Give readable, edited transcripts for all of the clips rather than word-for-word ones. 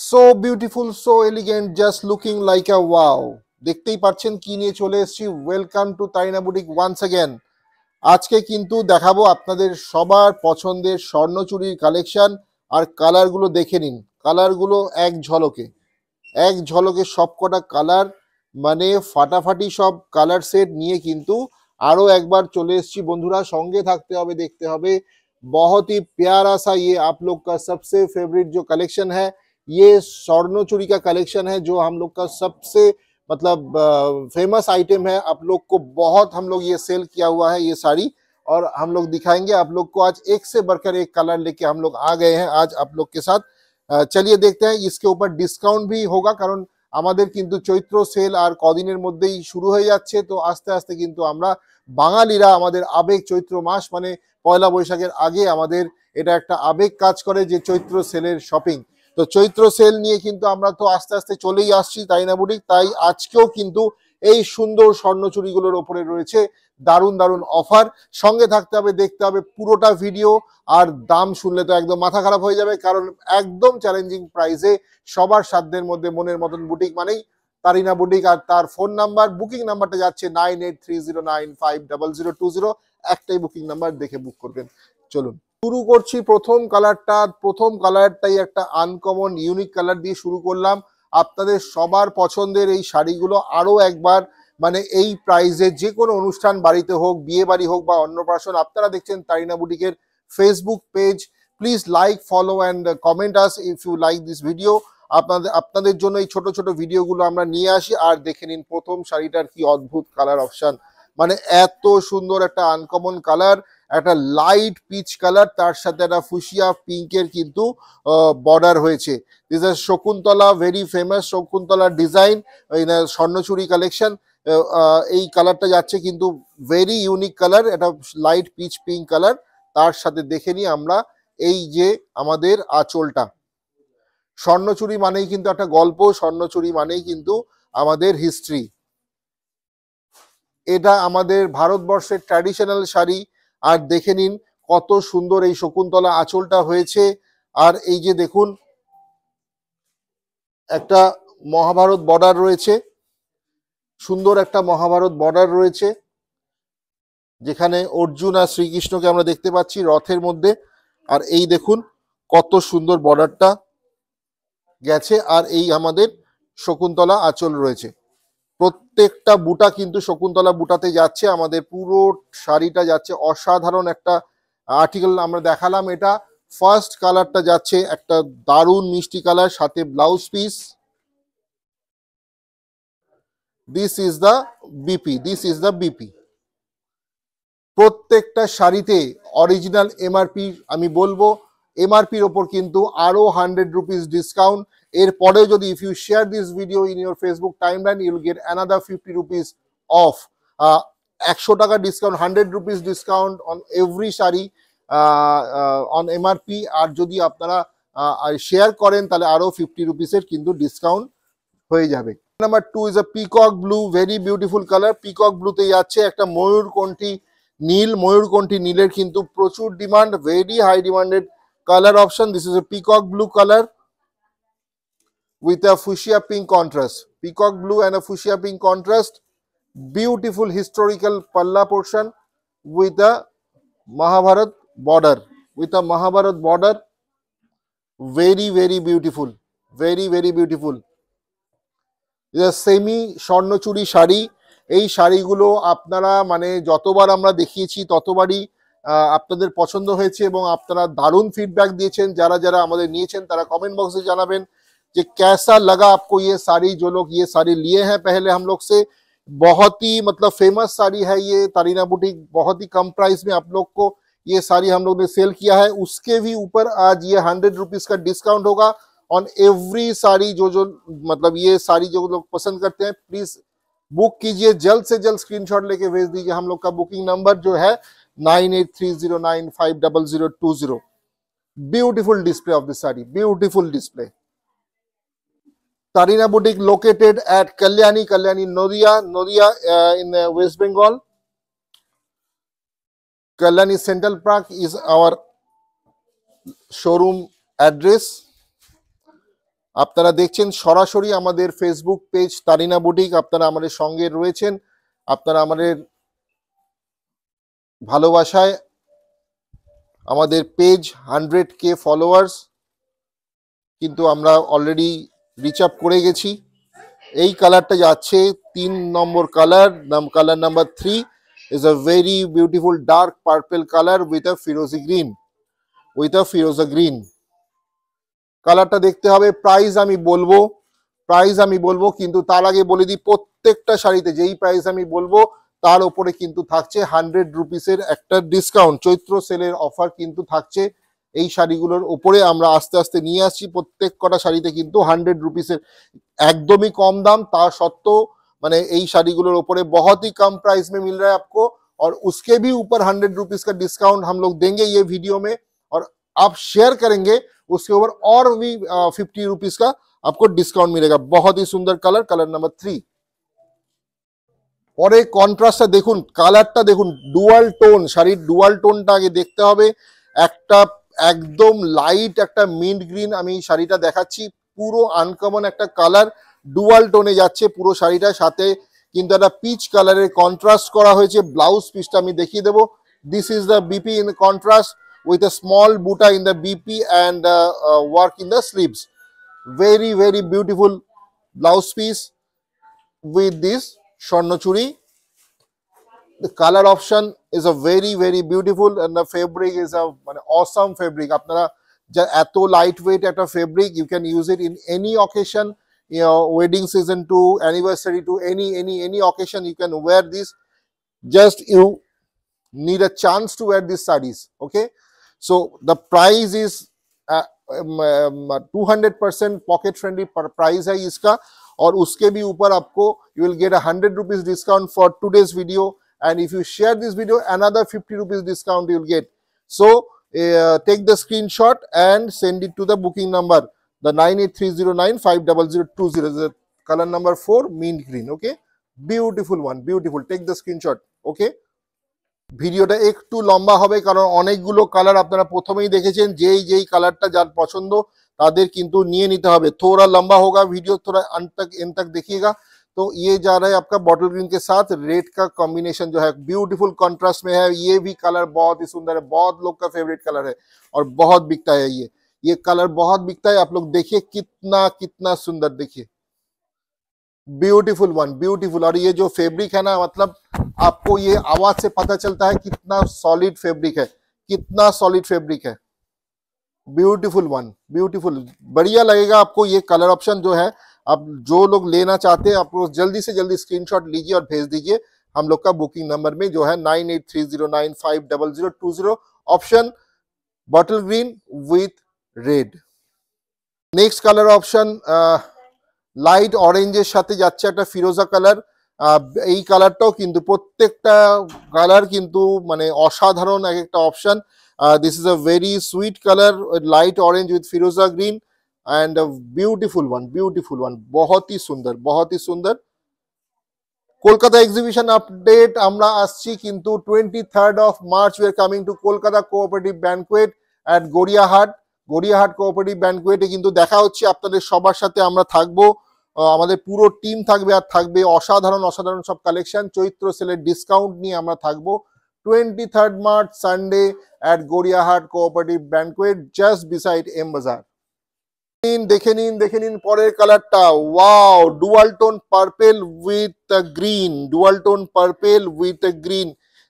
So beautiful, so elegant, just looking like a wow. দেখতেই পাচ্ছেন কি নিয়ে চলে এসেছি। Welcome to Tarina boutique once again. আজকে কিন্তু দেখাবো আপনাদের সবার পছন্দের স্বর্ণচুরির কালেকশন। আর কালারগুলো দেখে নিন, কালারগুলো এক ঝলকে সবকটা কালার, মানে ফাটাফাটি সব কালার সেট নিয়ে কিন্তু আরো একবার চলে এসেছি বন্ধুরা। সঙ্গে থাকতে হবে, দেখতে হবে। बहुत ही प्यारा सा ये आप लोग का सबसे फेवरेट जो कलेक्शन है, ये स्वर्ण चूड़ी का कलेक्शन है जो हम लोग का सबसे मतलब फेमस आइटम है। आप लोग को बहुत हम लोग ये सेल किया हुआ है ये साड़ी, और हम लोग दिखाएंगे आप लोग को। आज एक से बढ़कर एक कलर लेके हम लोग आ गए हैं आज आप लोग के साथ। चलिए देखते हैं। इसके ऊपर डिस्काउंट भी होगा, কারণ আমাদের কিন্তু চৈত্র সেল আর কদিনের মধ্যেই শুরু হয়ে যাচ্ছে। তো আস্তে আস্তে কিন্তু আমরা বাঙালিরা আমাদের আবেগ, চৈত্র মাস মানে পয়লা বৈশাখের আগে আমাদের এটা একটা আবেগ কাজ করে যে চৈত্র সেলের শপিং। তো চৈত্র সেল নিয়ে কিন্তু আমরা তো আস্তে আস্তে চলেই আসছি তারিনা বুটিক। তাই আজকেও কিন্তু এই সুন্দর স্বর্ণচুরিগুলোর ওপরে রয়েছে দারুণ দারুণ অফার। সঙ্গে থাকতে হবে, দেখতে হবে পুরোটা ভিডিও। আর দাম শুনলে তো একদম মাথা খারাপ হয়ে যাবে, কারণ একদম চ্যালেঞ্জিং প্রাইসে সবার সাধ্যের মধ্যে মনের মতন বুটিক মানেই তারিনা বুটিক। আর তার ফোন নাম্বার, বুকিং নাম্বারটা যাচ্ছে 9830950020। একটাই বুকিং নাম্বার, দেখে বুক করবেন। চলুন শুরু করছি প্রথম কালারটা। প্রথম কালারটাই একটা আনকমন ইউনিক কালার দিয়ে শুরু করলাম। আপনাদের সবার পছন্দের এই শাড়িগুলো আরো একবার মানে এই প্রাইসে যে কোনো অনুষ্ঠান, বাড়িতে হোক, বিয়ে বাড়ি হোক বা অন্নপ্রাশন। আপনারা দেখছেন তারিনা বুটিকের Facebook page. Please like, follow and comment us if you like this video. আপনাদের জন্য এই ছোট ছোট ভিডিওগুলো আমরা নিয়ে আসি। আর দেখে নিন প্রথম শাড়িটার কি অদ্ভুত কালার অপশন, মানে এত সুন্দর একটা আনকমন কালার, একটা লাইট পিচ কালার, তার সাথে একটা ফুসিয়া পিঙ্কের কিন্তু বর্ডার হয়েছে। This is Shakuntala, very famous Shakuntala design Swarnachuri collection. এই কালারটা যাচ্ছে কিন্তু ভেরি ইউনিক কালার, এটা লাইট পিচ পিঙ্ক কালার। তার সাথে দেখে নিই আমরা এই যে আমাদের আঁচলটা। স্বর্ণচুরি মানেই কিন্তু একটা গল্প, স্বর্ণচুরি মানেই কিন্তু আমাদের হিস্ট্রি। এটা আমাদের ভারতবর্ষের ট্র্যাডিশনাল শাড়ি। আর দেখে নিন কত সুন্দর এই শকুন্তলা আঁচলটা হয়েছে। আর এই যে দেখুন একটা মহাভারত বর্ডার রয়েছে, সুন্দর একটা মহাভারত বর্ডার রয়েছে, যেখানে অর্জুন আর শ্রীকৃষ্ণকে আমরা দেখতে পাচ্ছি রথের মধ্যে। আর এই দেখুন কত সুন্দর বর্ডারটা গেছে। আর এই আমাদের শকুন্তলা আঁচল রয়েছে। প্রত্যেকটা বুটা কিন্তু শকুন্তলা বুটাতে যাচ্ছে। আমাদের পুরো শাড়িটা যাচ্ছে অসাধারণ একটা আর্টিকেল আমরা দেখালাম। এটা ফার্স্ট কালারটা যাচ্ছে একটা দারুণ মিষ্টি কালার, সাথে blouse piece. This is the BP. প্রত্যেকটা শাড়িতে অরিজিনাল এমআরপি, আমি বলবো এমআরপির ওপর কিন্তু আরো 100 রুপিস ডিসকাউন্ট। এরপরে যদি if you share this video in your Facebook timeline, you will get another 50 rupees off. 100 টাকা discount, 100 rupees discount on every sari on MRP. আর যদি আপনারা শেয়ার করেন তাহলে আরো 50 রুপিসের কিন্তু ডিসকাউন্ট হয়ে যাবে। Number 2 is a peacock blue, very beautiful colour. Peacock ব্লুতে যাচ্ছে একটা ময়ূরকণ্ঠী নীল। ময়ূরকণ্ঠী নীলের কিন্তু প্রচুর demand, very high demanded colour option. This is a peacock blue colour with a fuchsia pink contrast. Peacock blue and a fuchsia pink contrast. Beautiful historical palla portion with a Mahabharat border. Very very beautiful. Very beautiful. Semi Swarnachuri sari. এই শাড়িগুলো আপনারা মানে যতবার আমরা দেখিয়েছি ততবারই আপনাদের পছন্দ হয়েছে এবং আপনারা দারুণ ফিডব্যাক দিয়েছেন। যারা যারা আমাদের নিয়েছেন তারা কমেন্ট বক্সে জানাবেন कि कैसा लगा आपको ये साड़ी। जो लोग ये साड़ी लिए हैं पहले हम लोग से, बहुत ही मतलब फेमस साड़ी है ये तारीना बुटीक। बहुत ही कम प्राइस में आप लोग को ये साड़ी हम लोग ने सेल किया है। उसके भी ऊपर आज ये 100 रुपीज का डिस्काउंट होगा ऑन एवरी साड़ी। जो मतलब ये साड़ी जो लोग पसंद करते हैं प्लीज बुक कीजिए, जल्द से जल्द स्क्रीनशॉट लेके भेज दीजिए। हम लोग का बुकिंग नंबर जो है 9830950020। Beautiful display of this sari, beautiful display. Tarina Boutique located at Kalyani, Nodia in West Bengal. Kalyani Central Park is our showroom address. আপনারা দেখছেন সরাসরি আমাদের ফেসবুক পেজ তারিনা বুটিক। আপনারা আমাদের সঙ্গে রয়েছেন, আপনারা আমাদের ভালোবাসায় আমাদের পেজ 100K ফলোয়ার্স কিন্তু আমরা অলরেডি রিচ আপ করে গেছি। এই কালারটা যাচ্ছে 3 নম্বর colour, colour number 3 is a very beautiful dark purple color with a firozi green, কালারটা দেখতে হবে। প্রাইস আমি বলবো কিন্তু তার আগে বলে দিই, প্রত্যেকটা শাড়িতে যেই প্রাইস আমি বলবো তার উপরে কিন্তু থাকছে 100 রুপিসের একটা ডিসকাউন্ট। চৈত্র সেলের অফার কিন্তু থাকছে এই শাড়িগুলোর উপরে। আমরা আস্তে আস্তে নিয়ে আসছি, প্রত্যেক কটা শাড়িতে কিন্তু 100 রুপিসের একদমই কম দাম, তা সত্ত্বেও মানে এই শাড়িগুলোর উপরে बहुत ही कम प्राइस में मिल रहा है आपको, और उसके भी ऊपर 100 रुपीज का डिस्काउंट हम लोग देंगे ये वीडियो में, और आप शेयर करेंगे उसके ऊपर और भी 50 रुपीज का आपको डिस्काउंट मिलेगा। बहुत ही सुंदर कलर, कलर नंबर 3। পরে কন্ট্রাস্টটা দেখুন, কালারটা দেখুন, ডুয়াল টোন, শাড়ির ডুয়াল টোনটা আগে দেখতে হবে। একটা একদম লাইট একটা মিন্ট গ্রিন আমি শাড়িটা দেখাচ্ছি, পুরো আনকমন একটা কালার, ডুয়াল টোনে যাচ্ছে পুরো শাড়িটার সাথে কিন্তু একটা পিচ কালারের কন্ট্রাস্ট করা হয়েছে। ব্লাউজ পিসটা আমি দেখিয়ে দেবো। This is the BP in contrast with a small buta in the BP and work in the sleeves. Very very beautiful blouse piece with this swarnochuri. The color option is a very very beautiful and the fabric is a awesome fabric. আপনারা যা এত light weight একটা fabric, you can use it in any occasion, you know, wedding season to anniversary to any occasion you can wear this. Just you need a chance to wear these sarees, okay? So the price is 200% pocket friendly price है इसका, और उसके भी ऊपर आपको you will get a 100 rupees discount for today's video, and if you share this video another 50 rupees discount you will get. So take the screenshot and send it to the booking number, the 9830950020, the color number 4 mint green, okay? Beautiful one, beautiful. Take the screenshot, okay? ভিডিওটা একটু লম্বা হবে কারণ অনেকগুলো colour আপনারা প্রথমেই দেখেছেন, যেই কালারটা যার পছন্দ তাদের কিন্তু নিয়ে নিতে হবে। थोड़ा लंबा होगा वीडियो, थोड़ा अंत तक देखिएगा। तो ये जा रहा है आपका बॉटल ग्रीन के साथ रेड का कॉम्बिनेशन जो है ब्यूटीफुल कंट्रास्ट में है। ये भी कलर बहुत ही सुंदर है, बहुत लोग का फेवरेट कलर है और बहुत बिकता है। ये कलर बहुत बिकता है। आप लोग देखिए कितना सुंदर, देखिए ब्यूटीफुल वन, ब्यूटीफुल। और ये जो फैब्रिक है ना, मतलब आपको ये आवाज से पता चलता है कितना सॉलिड फैब्रिक है, कितना सॉलिड फैब्रिक है। ब्यूटीफुल वन, ब्यूटीफुल, बढ़िया लगेगा आपको ये कलर ऑप्शन जो है। आप जो लोग लेना चाहते हैं आप लोग जल्दी से जल्दी स्क्रीनशॉट लीजिए और भेज दीजिए हम लोग का बुकिंग नंबर में जो है 9830950020, option bottle green with red. Next colour option light অরেঞ্জের সাথে যাচ্ছে একটা ফিরোজা কালার। এই কালারটাও কিন্তু প্রত্যেকটা কালার কিন্তু মানে অসাধারণ এক একটা option. This is a very sweet colour, light orange with Firoza green and beautiful one, बहुत ही सुंदर। কলকাতা এক্সিবিশন আপডেট আমরা আসছি কিন্তু 23rd of March we are coming to Kolkata cooperative banquet at Gariahat cooperative ব্যাংকুয়েটে কিন্তু দেখা হচ্ছে আপনাদের সবার সাথে। আমরা থাকবো, আমাদের পুরো টিম থাকবে, আর থাকবে অসাধারণ সব কালেকশন। চৈত্র সেলের ডিসকাউন্ট নিয়ে আমরা থাকবো 23rd March Sunday at Gariahat cooperative banquet just beside M Bazar. দেখে নিন পরের কালারটা, wow, dual tone purple with green.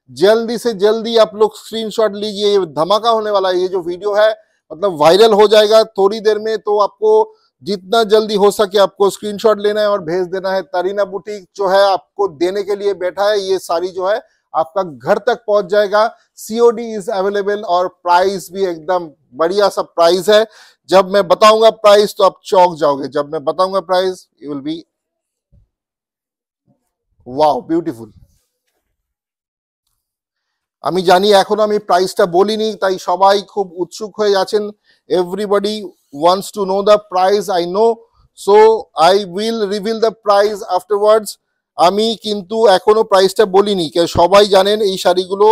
जल्दी से जल्दी आप लोग स्क्रीनशॉट लीजिए, ये धमाका होने वाला है। ये जो वीडियो है मतलब वायरल हो जाएगा थोड़ी देर में, तो आपको जितना जल्दी हो सके आपको स्क्रीनशॉट लेना है और भेज देना है। तारीना बुटीक जो है आपको देने के लिए बैठा है, ये साड़ी जो है आपका घर तक पहुंच जाएगा। COD इज अवेलेबल और प्राइस भी एकदम बढ़िया सा प्राइस है। जब मैं बताऊंगा प्राइस तो आप चौंक जाओगे। जब मैं बताऊंगा price you will be wow, beautiful. আমি জানি এখনো আমি প্রাইসটা বলিনি, তাই সবাই খুব উৎসুক হয়ে আছেন। Everybody wants to know the price, I know, so I will reveal the price afterwards. আমি কিন্তু এখনো প্রাইসটা বলিনি, সবাই জানেন এই শাড়িগুলো,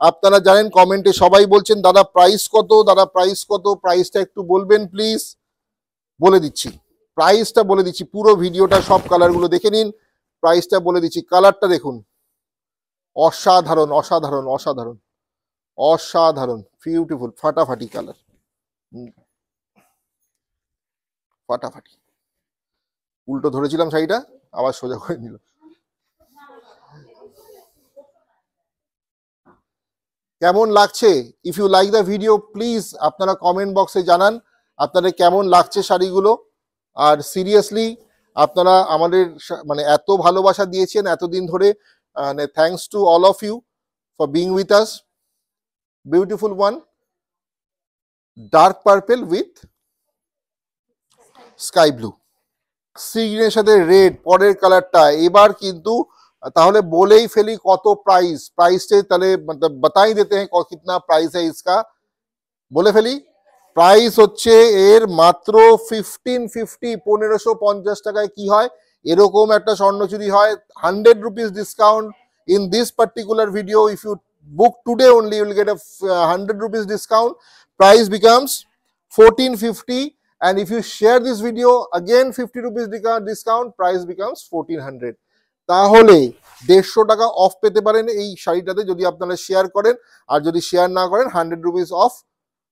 আপনারা জানেন, কমেন্টে সবাই বলছেন দাদা প্রাইস কত, প্রাইসটা একটু বলবেন প্লিজ। বলে দিচ্ছি, প্রাইসটা বলে দিচ্ছি, পুরো ভিডিওটা সব কালারগুলো দেখে নিন, প্রাইসটা বলে দিচ্ছি। কালারটা দেখুন, অসাধারণ অসাধারণ অসাধারণ অসাধারণ, বিউটিফুল, ফাটাফাটি কালার, ফাটাফাটি। উল্টো ধরেছিলাম শাড়িটা, আবার সোজা করে নিল। কেমন লাগছে? If you like the video please আপনারা কমেন্ট বক্সে জানান আপনাদের কেমন লাগছে শাড়িগুলো। আর সিরিয়াসলি আপনারা আমাদের মানে এত ভালোবাসা দিয়েছেন এতদিন ধরে, মানে thanks to all of you for being with us. Beautiful one, dark purple with sky blue, sea গ্রিনের সাথে রেড পরের কালারটা। এবার কিন্তু তাহলে বলেই ফেলি কত প্রাইস, প্রাইসে তাহলে मतलब बता ही देते हैं कितना प्राइस है इसका, বলে ফেলি। প্রাইস হচ্ছে এর মাত্র 1550, 1550 টাকায় কি হয় এরকম একটা স্বর্ণচুরি হয়। 100 rupees discount in this particular video. If you book today only you will get a 100 rupees discount. Price becomes 1450, and if you share this video again 50 rupees discount, price becomes 1400. তাহলে 150 টাকা অফ পেতে পারেন এই শাড়িটাতে যদি আপনারা share করেন, আর যদি share না করেন 100 রুপিস অফ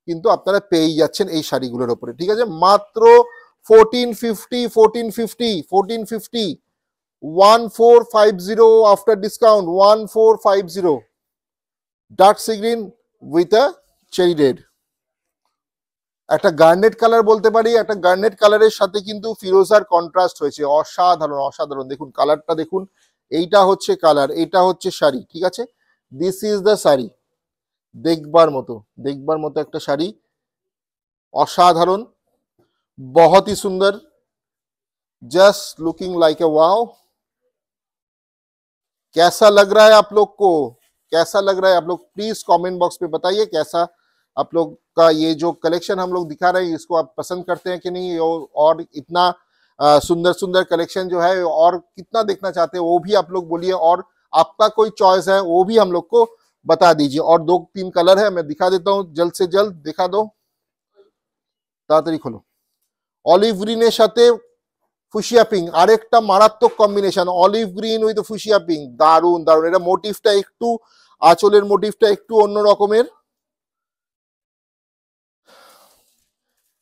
কিন্তু আপনারা পেয়ে যাচ্ছেন এই শাড়িগুলোর উপরে। ঠিক আছে, মাত্র 1450, 1450, 1450, 1450 after discount, 1450। Dark sea green with a cherry red, একটা গার্নেট কালার বলতে পারি, একটা গার্নেট কালারের সাথে কিন্তু ফিরোজার কন্ট্রাস্ট হয়েছে, অসাধারণ অসাধারণ। দেখুন কালারটা দেখুন, এইটা হচ্ছে কালার, এটা হচ্ছে শাড়ি। ঠিক আছে, দিস ইজ দ্য শাড়ি, দেখবার মতো একটা শাড়ি, অসাধারণ, बहुत ही सुंदर, just looking like a wow. कैसा लग रहा है आप लोग को, कैसा लग रहा है आप लोग प्लीज कमेंट बॉक्स में बताइए कैसा आप लोग का ये जो कलेक्शन हम लोग दिखा रहे हैं इसको आप पसंद करते हैं कि नहीं, और इतना सुंदर सुंदर कलेक्शन जो है और कितना देखना चाहते हैं वो भी आप लोग बोलिए, और आपका कोई चॉइस है वो भी हम लोग को बता दीजिए। और 2-3 कलर है, मैं दिखा देता हूँ, जल्द से जल्द दिखा दो, তাড়াতাড়ি খোলো। অলিভ গ্রিনের সাথে ফুশিয়া পিঙ্ক, আরেকটা মারাত্মক combination, olive green with fuchsia pink, দারুন দারুন। এটা মোটিভটা একটু, আঁচলের মোটিভটা একটু অন্য রকমের,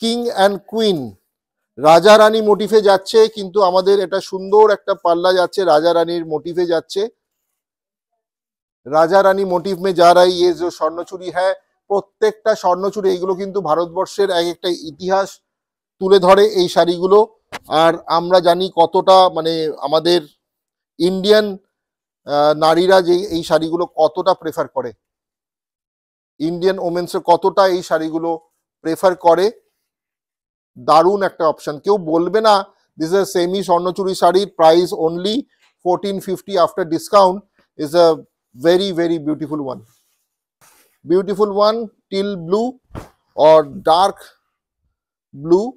কিং অ্যান্ড কুইন, রাজা রানী মোটিভে যাচ্ছে, কিন্তু আমাদের এটা সুন্দর একটা পাল্লা যাচ্ছে, রাজা রানীর মোটিভে যাচ্ছে, রাজা রানী মোটিভ মে যা রहा है ये जो স্বর্ণচুরি है। প্রত্যেকটা স্বর্ণচুরি এগুলো কিন্তু ভারতবর্ষের এক একটা ইতিহাস তুলে ধরে এই শাড়িগুলো। আর আমরা জানি কতটা মানে আমাদের ইন্ডিয়ান নারীরা যে এই শাড়িগুলো কতটা প্রেফার করে, ইন্ডিয়ান ওমেন্সরা কতটা এই শাড়িগুলো প্রেফার করে। দারুণ একটা অপশন, কেউ বলবে না দিস ইজ সেমি স্বর্ণচুরি শাড়ির price only 1450 after discount, is a very very beautiful one, beautiful one, teal blue or dark blue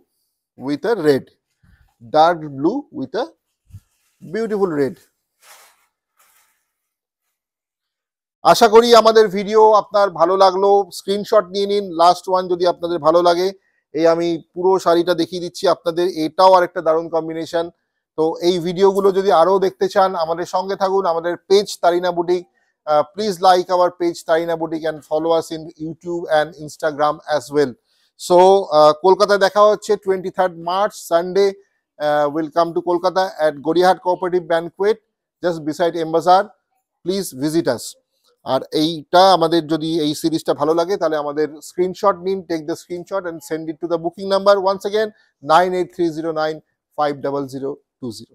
with a red, dark blue with a beautiful red। আশা করি আমাদের video আপনার ভালো লাগলো, screenshot নিয়ে নিন, last one যদি আপনাদের ভালো লাগে। এই আমি পুরো শাড়িটা দেখিয়ে দিচ্ছি আপনাদের, এটাও আরেকটা দারুণ কম্বিনেশন। তো এই ভিডিওগুলো যদি আরো দেখতে চান আমাদের সঙ্গে থাকুন, আমাদের page Tarina boutique, please like our page Tarina Boutique and follow us in YouTube and Instagram as well. So Kolkata দেখা হচ্ছে 23rd March Sunday, will come to Kolkata at Goriahat Cooperative Banquet just beside M Bazaar. Please visit us. আর এইটা আমাদের যদি এই সিরিজটা ভালো লাগে তাহলে আমাদের স্ক্রিনশট নিন, take the screenshot and send it to the booking number once again 98309500020।